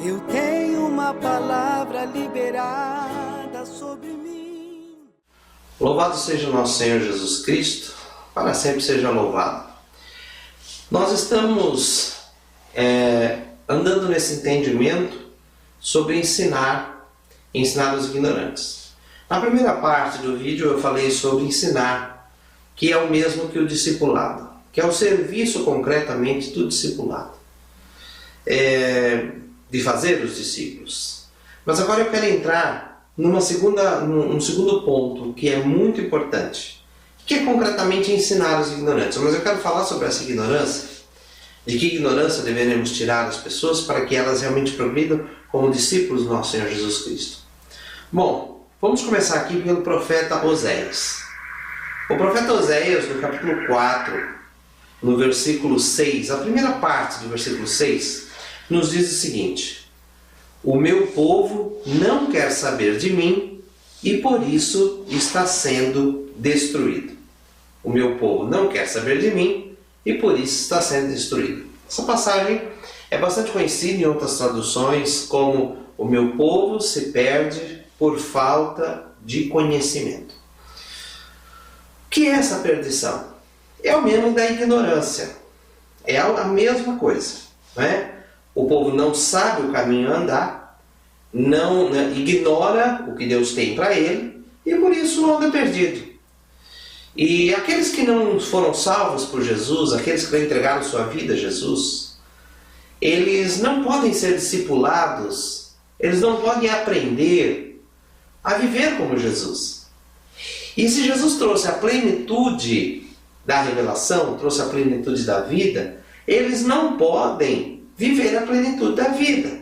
Eu tenho uma palavra liberada sobre mim. Louvado seja o nosso Senhor Jesus Cristo, para sempre seja louvado. Nós estamos andando nesse entendimento sobre ensinar os ignorantes. Na primeira parte do vídeo eu falei sobre ensinar, que é o mesmo que o discipulado, que é o serviço concretamente do discipulado. De fazer os discípulos. Mas agora eu quero entrar num segundo ponto que é muito importante, que é concretamente ensinar os ignorantes. Mas eu quero falar sobre essa ignorância, de que ignorância deveremos tirar as pessoas para que elas realmente progridam como discípulos do nosso Senhor Jesus Cristo. Bom, vamos começar aqui pelo profeta Oséias. O profeta Oséias, no capítulo 4, no versículo 6, a primeira parte do versículo 6, nos diz o seguinte: o meu povo não quer saber de mim e por isso está sendo destruído. O meu povo não quer saber de mim e por isso está sendo destruído. Essa passagem é bastante conhecida em outras traduções como o meu povo se perde por falta de conhecimento. O que é essa perdição? É o mesmo da ignorância. É a mesma coisa, não é? O povo não sabe o caminho a andar, ignora o que Deus tem para ele e por isso anda perdido. E aqueles que não foram salvos por Jesus, aqueles que não entregaram sua vida a Jesus, eles não podem ser discipulados, eles não podem aprender a viver como Jesus. E se Jesus trouxe a plenitude da revelação, trouxe a plenitude da vida, eles não podem viver a plenitude da vida.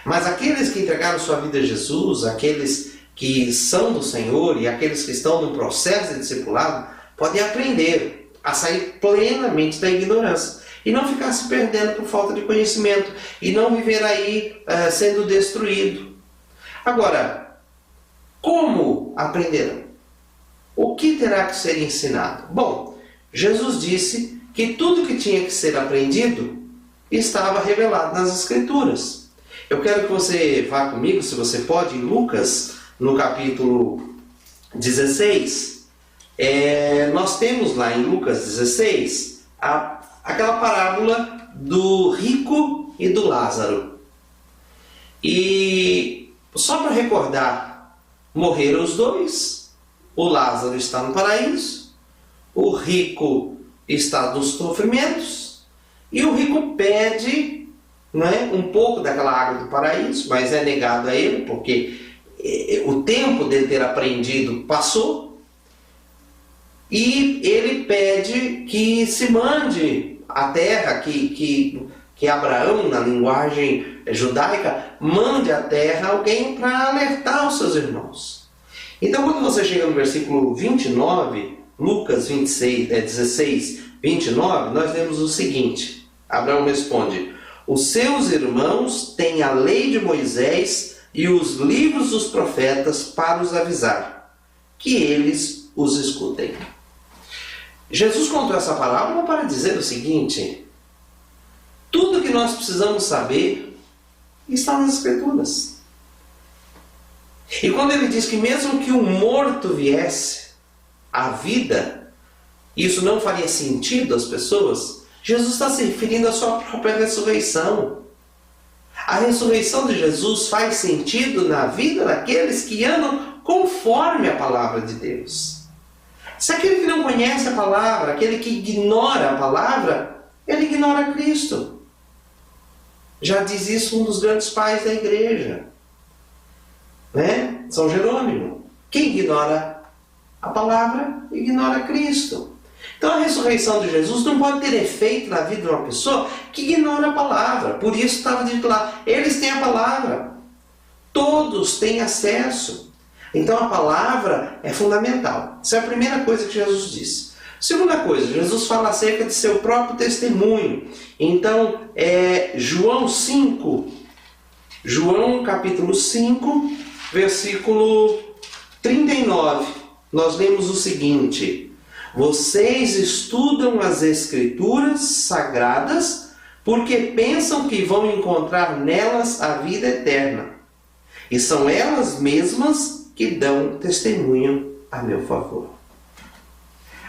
Mas aqueles que entregaram sua vida a Jesus, aqueles que são do Senhor e aqueles que estão no processo de discipulado, podem aprender a sair plenamente da ignorância e não ficar se perdendo por falta de conhecimento e não viver aí sendo destruído. Agora, como aprenderão? O que terá que ser ensinado? Bom, Jesus disse que tudo que tinha que ser aprendido estava revelado nas Escrituras. Eu quero que você vá comigo, se você pode, em Lucas, no capítulo 16. Nós temos lá em Lucas 16 aquela parábola do rico e do Lázaro. E só para recordar, morreram os dois, o Lázaro está no paraíso, o rico está nos sofrimentos, e o rico pede um pouco daquela água do paraíso, mas é negado a ele, porque o tempo dele ter aprendido passou. E ele pede que se mande a terra, que Abraão, na linguagem judaica, mande à terra alguém para alertar os seus irmãos. Então, quando você chega no versículo 29, Lucas 16, 29, nós lemos o seguinte. Abraão responde: os seus irmãos têm a lei de Moisés e os livros dos profetas para os avisar, que eles os escutem. Jesus contou essa parábola para dizer o seguinte: tudo que nós precisamos saber está nas Escrituras. E quando ele diz que mesmo que um morto viesse à vida, isso não faria sentido às pessoas, Jesus está se referindo à sua própria ressurreição. A ressurreição de Jesus faz sentido na vida daqueles que andam conforme a palavra de Deus. Se aquele que não conhece a palavra, aquele que ignora a palavra, ele ignora Cristo. Já diz isso um dos grandes pais da igreja, São Jerônimo. Quem ignora a palavra, ignora Cristo. Então a ressurreição de Jesus não pode ter efeito na vida de uma pessoa que ignora a palavra. Por isso estava dito lá, eles têm a palavra. Todos têm acesso. Então a palavra é fundamental. Essa é a primeira coisa que Jesus disse. Segunda coisa, Jesus fala acerca de seu próprio testemunho. Então, João 5, João capítulo 5, versículo 39. Nós lemos o seguinte: vocês estudam as Escrituras sagradas porque pensam que vão encontrar nelas a vida eterna. E são elas mesmas que dão testemunho a meu favor.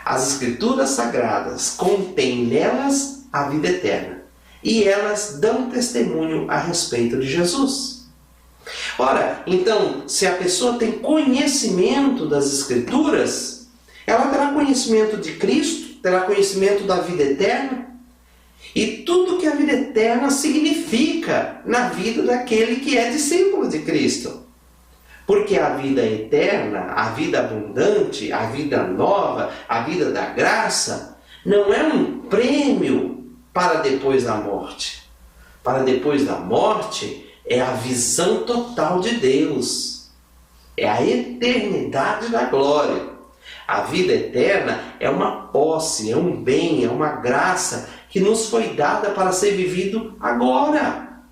As Escrituras Sagradas contêm nelas a vida eterna. E elas dão testemunho a respeito de Jesus. Ora, então, se a pessoa tem conhecimento das Escrituras, ela terá conhecimento de Cristo, terá conhecimento da vida eterna, e tudo que a vida eterna significa na vida daquele que é discípulo de Cristo. Porque a vida eterna, a vida abundante, a vida nova, a vida da graça, não é um prêmio para depois da morte. Para depois da morte é a visão total de Deus. É a eternidade da glória. A vida eterna é uma posse, é um bem, é uma graça que nos foi dada para ser vivido agora.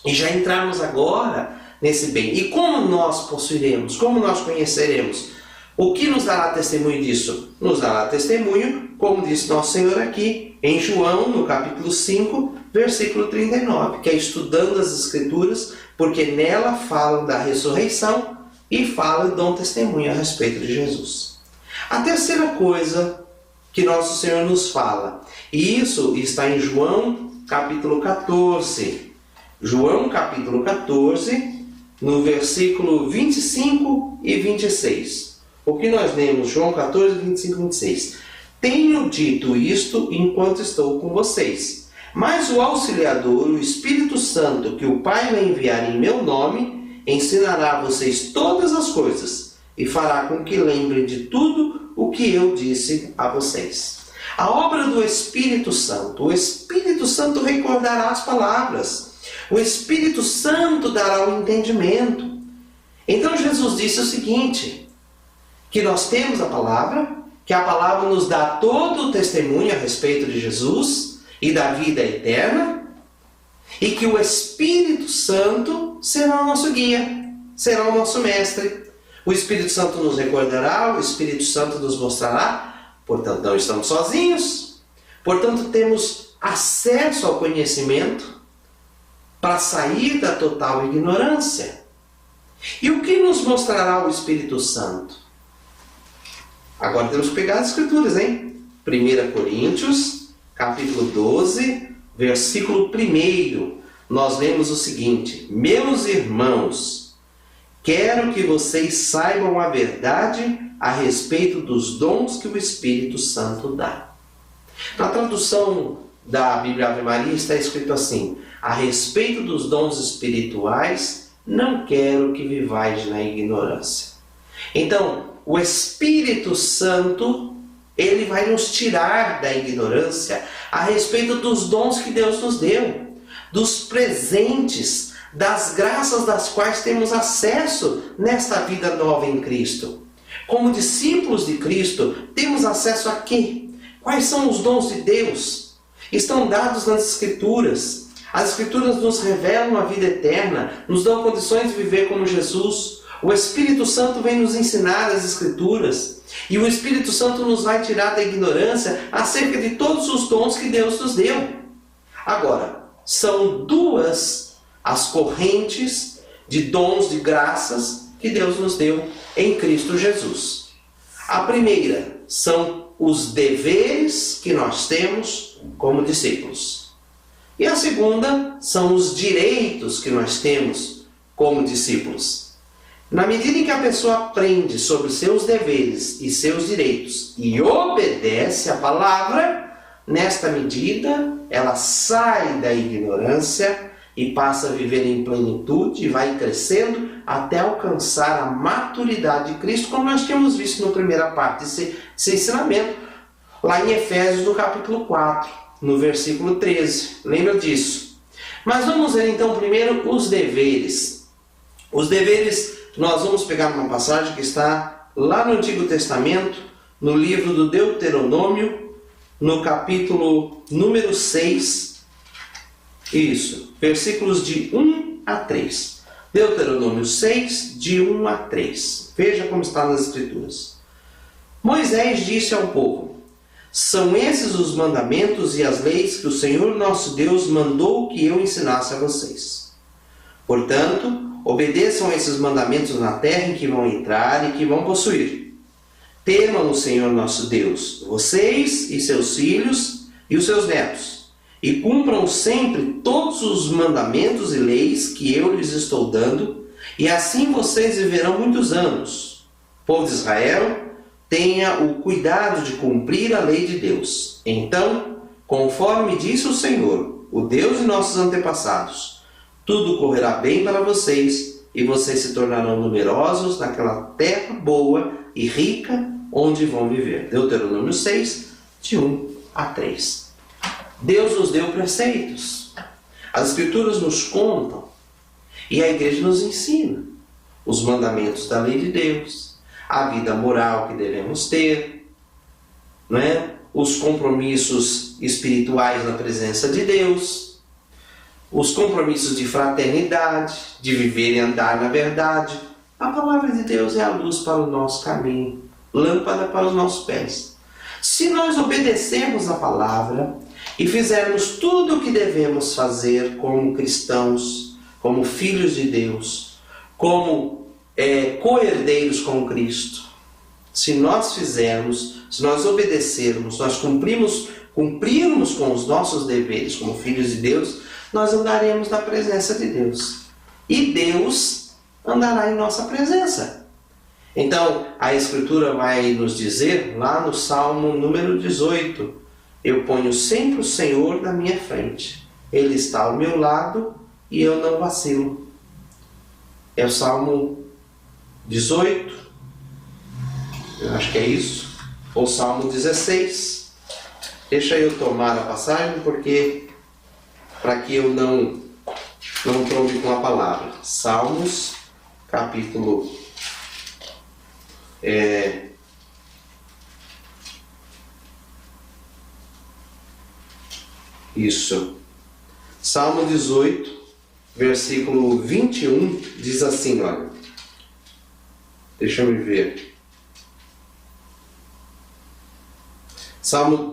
E já entramos agora nesse bem. E como nós possuiremos? Como nós conheceremos? O que nos dará testemunho disso? Nos dará testemunho, como disse nosso Senhor aqui, em João, no capítulo 5, versículo 39, que é estudando as Escrituras, porque nela falam da ressurreição e falam e dão testemunho a respeito de Jesus. A terceira coisa que nosso Senhor nos fala, e isso está em João, capítulo 14. João, capítulo 14, no versículo 25 e 26. O que nós lemos? João 14, 25 e 26. Tenho dito isto enquanto estou com vocês. Mas o Auxiliador, o Espírito Santo, que o Pai vai enviar em meu nome, ensinará a vocês todas as coisas e fará com que lembrem de tudo o que eu disse a vocês. A obra do Espírito Santo. O Espírito Santo recordará as palavras. O Espírito Santo dará o entendimento. Então Jesus disse o seguinte, que nós temos a palavra, que a palavra nos dá todo o testemunho a respeito de Jesus e da vida eterna, e que o Espírito Santo será o nosso guia, será o nosso mestre. O Espírito Santo nos recordará, o Espírito Santo nos mostrará, portanto não estamos sozinhos, portanto temos acesso ao conhecimento para sair da total ignorância. E o que nos mostrará o Espírito Santo? Agora temos que pegar as Escrituras, hein? 1 Coríntios, capítulo 12, versículo 1. Nós lemos o seguinte: meus irmãos, quero que vocês saibam a verdade a respeito dos dons que o Espírito Santo dá. Na tradução da Bíblia Ave Maria está escrito assim: a respeito dos dons espirituais, não quero que vivais na ignorância. Então, o Espírito Santo, ele vai nos tirar da ignorância a respeito dos dons que Deus nos deu, dos presentes, das graças das quais temos acesso nesta vida nova em Cristo. Como discípulos de Cristo, temos acesso a quê? Quais são os dons de Deus? Estão dados nas Escrituras. As Escrituras nos revelam a vida eterna, nos dão condições de viver como Jesus. O Espírito Santo vem nos ensinar as Escrituras. E o Espírito Santo nos vai tirar da ignorância acerca de todos os dons que Deus nos deu. Agora, são duas as correntes de dons, de graças que Deus nos deu em Cristo Jesus. A primeira são os deveres que nós temos como discípulos. E a segunda são os direitos que nós temos como discípulos. Na medida em que a pessoa aprende sobre seus deveres e seus direitos e obedece à palavra, nesta medida ela sai da ignorância e passa a viver em plenitude e vai crescendo até alcançar a maturidade de Cristo, como nós tínhamos visto na primeira parte desse ensinamento, lá em Efésios, no capítulo 4, no versículo 13. Lembra disso? Mas vamos ver então primeiro os deveres. Os deveres, nós vamos pegar uma passagem que está lá no Antigo Testamento, no livro do Deuteronômio, no capítulo número 6, isso, versículos de 1 a 3. Deuteronômio 6, de 1 a 3. Veja como está nas Escrituras. Moisés disse ao povo: São esses os mandamentos e as leis que o Senhor nosso Deus mandou que eu ensinasse a vocês. Portanto, obedeçam a esses mandamentos na terra em que vão entrar e que vão possuir. Temam o Senhor nosso Deus, vocês e seus filhos e os seus netos, e cumpram sempre todos os mandamentos e leis que eu lhes estou dando, e assim vocês viverão muitos anos. Povo de Israel, tenha o cuidado de cumprir a lei de Deus. Então, conforme disse o Senhor, o Deus de nossos antepassados, tudo correrá bem para vocês, e vocês se tornarão numerosos naquela terra boa e rica onde vão viver. Deuteronômio 6, de 1 a 3. Deus nos deu preceitos. As Escrituras nos contam e a igreja nos ensina os mandamentos da lei de Deus, a vida moral que devemos ter, os compromissos espirituais na presença de Deus, os compromissos de fraternidade, de viver e andar na verdade. A palavra de Deus é a luz para o nosso caminho, lâmpada para os nossos pés. Se nós obedecermos a palavra e fizermos tudo o que devemos fazer como cristãos, como filhos de Deus, como co-herdeiros com Cristo, se nós fizermos, se nós obedecermos, nós cumprirmos com os nossos deveres como filhos de Deus, nós andaremos na presença de Deus. E Deus andará em nossa presença. Então, a Escritura vai nos dizer, lá no Salmo número 18, eu ponho sempre o Senhor na minha frente. Ele está ao meu lado e eu não vacilo. É o Salmo 18, eu acho que é isso, ou Salmo 16. Deixa eu tomar a passagem, porque para que eu não trombe com a palavra. Salmos, capítulo Salmo 18, versículo 21, diz assim, olha. Deixa eu ver. Salmo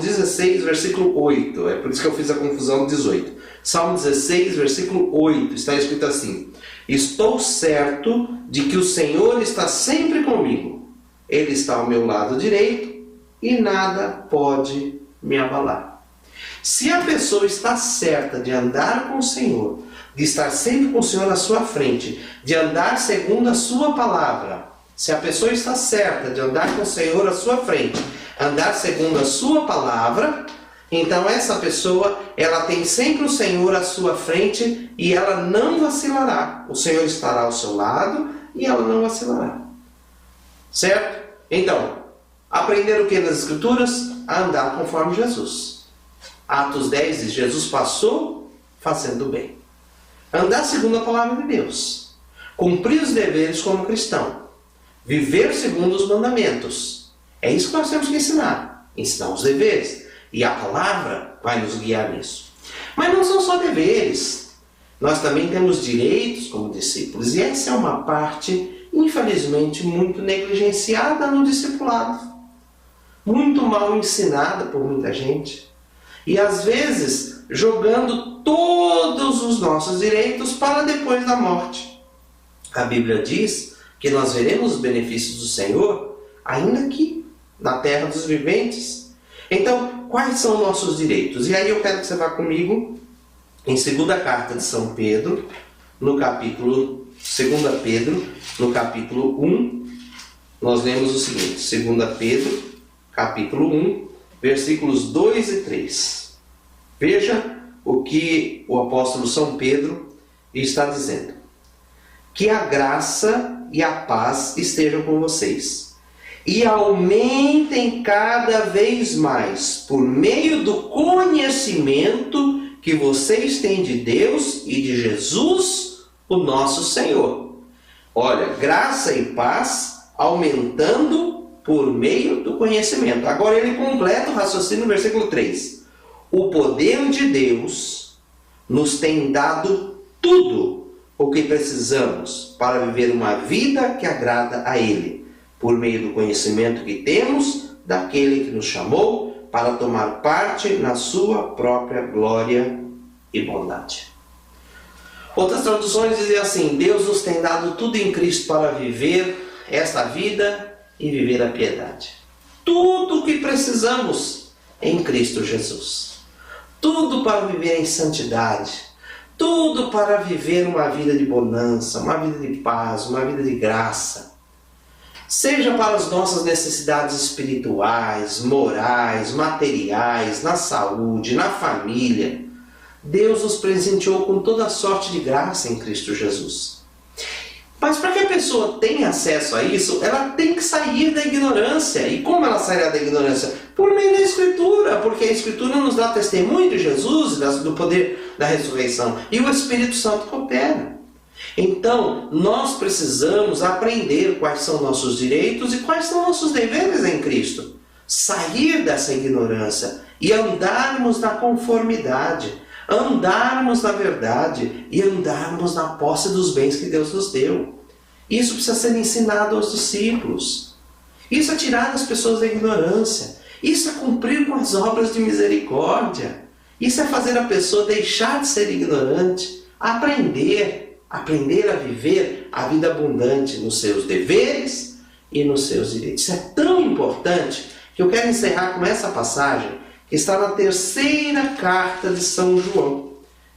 16, versículo 8. É por isso que eu fiz a confusão 18. Salmo 16, versículo 8. Está escrito assim: estou certo de que o Senhor está sempre comigo. Ele está ao meu lado direito e nada pode me abalar. Se a pessoa está certa de andar com o Senhor, de estar sempre com o Senhor à sua frente, de andar segundo a sua palavra, se a pessoa está certa de andar com o Senhor à sua frente, andar segundo a sua palavra, então essa pessoa, ela tem sempre o Senhor à sua frente e ela não vacilará. O Senhor estará ao seu lado e ela não vacilará. Certo? Então, aprender o que nas Escrituras? A andar conforme Jesus. Atos 10 diz, Jesus passou fazendo bem. Andar segundo a palavra de Deus. Cumprir os deveres como cristão. Viver segundo os mandamentos. É isso que nós temos que ensinar. Ensinar os deveres. E a palavra vai nos guiar nisso. Mas não são só deveres. Nós também temos direitos como discípulos. E essa é uma parte, infelizmente, muito negligenciada no discipulado. Muito mal ensinada por muita gente. E às vezes jogando todos os nossos direitos para depois da morte. A Bíblia diz que nós veremos os benefícios do Senhor ainda aqui, na terra dos viventes. Então, quais são nossos direitos? E aí eu quero que você vá comigo em 2ª carta de São Pedro, no capítulo 2 Pedro, no capítulo 1, nós lemos o seguinte, 2 Pedro, capítulo 1, versículos 2 e 3. Veja o que o apóstolo São Pedro está dizendo. Que a graça e a paz estejam com vocês e aumentem cada vez mais por meio do conhecimento que vocês têm de Deus e de Jesus, o nosso Senhor. Olha, graça e paz aumentando por meio do conhecimento. Agora ele completa o raciocínio no versículo 3. O poder de Deus nos tem dado tudo o que precisamos para viver uma vida que agrada a Ele, por meio do conhecimento que temos daquele que nos chamou para tomar parte na sua própria glória e bondade. Outras traduções dizem assim: Deus nos tem dado tudo em Cristo para viver esta vida e viver a piedade. Tudo o que precisamos em Cristo Jesus. Tudo para viver em santidade. Tudo para viver uma vida de bonança, uma vida de paz, uma vida de graça. Seja para as nossas necessidades espirituais, morais, materiais, na saúde, na família. Deus nos presenteou com toda sorte de graça em Cristo Jesus. Mas para que a pessoa tenha acesso a isso, ela tem que sair da ignorância. E como ela sairá da ignorância? Por meio da Escritura, porque a Escritura nos dá testemunho de Jesus, do poder da ressurreição, e o Espírito Santo coopera. Então, nós precisamos aprender quais são nossos direitos e quais são nossos deveres em Cristo. Sair dessa ignorância e andarmos na conformidade, andarmos na verdade e andarmos na posse dos bens que Deus nos deu. Isso precisa ser ensinado aos discípulos. Isso é tirar as pessoas da ignorância. Isso é cumprir com as obras de misericórdia. Isso é fazer a pessoa deixar de ser ignorante, aprender a viver a vida abundante nos seus deveres e nos seus direitos. Isso é tão importante que eu quero encerrar com essa passagem que está na terceira carta de São João.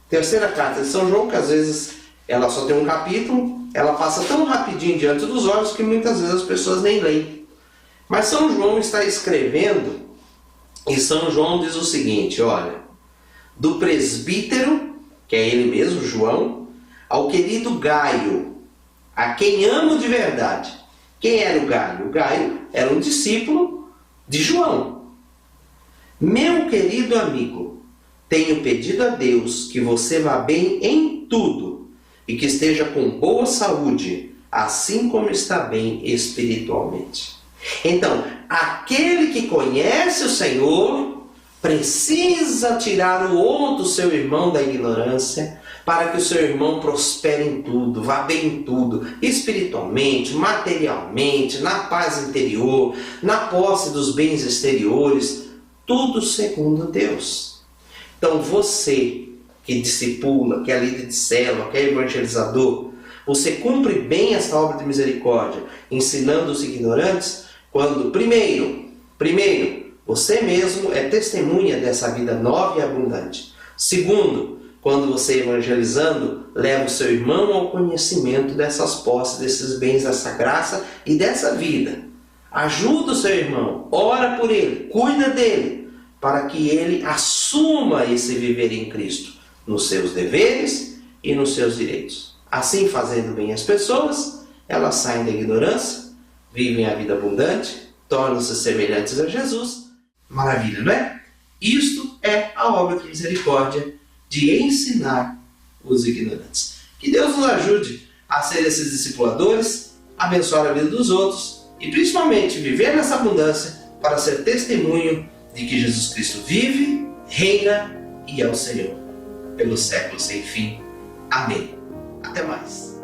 Terceira carta de São João, que às vezes ela só tem um capítulo, ela passa tão rapidinho diante dos olhos que muitas vezes as pessoas nem leem. Mas São João está escrevendo, e São João diz o seguinte, olha: do presbítero, que é ele mesmo, João, ao querido Gaio, a quem amo de verdade. Quem era o Gaio? O Gaio era um discípulo de João. Meu querido amigo, tenho pedido a Deus que você vá bem em tudo e que esteja com boa saúde, assim como está bem espiritualmente. Então, aquele que conhece o Senhor precisa tirar o outro, seu irmão, da ignorância, para que o seu irmão prospere em tudo, vá bem em tudo, espiritualmente, materialmente, na paz interior, na posse dos bens exteriores, tudo segundo Deus. Então você que discipula, que é líder de célula, que é evangelizador, você cumpre bem essa obra de misericórdia, ensinando os ignorantes, quando primeiro, você mesmo é testemunha dessa vida nova e abundante. Segundo, quando você evangelizando, leva o seu irmão ao conhecimento dessas posses, desses bens, dessa graça e dessa vida. Ajuda o seu irmão, ora por ele, cuida dele, para que ele assuma esse viver em Cristo, nos seus deveres e nos seus direitos. Assim, fazendo bem as pessoas, elas saem da ignorância, vivem a vida abundante, tornam-se semelhantes a Jesus. Maravilha, não é? Isto é a obra de misericórdia, de ensinar os ignorantes. Que Deus nos ajude a ser esses discipuladores, abençoar a vida dos outros e principalmente viver nessa abundância para ser testemunho de que Jesus Cristo vive, reina e é o Senhor pelos séculos sem fim. Amém. Até mais.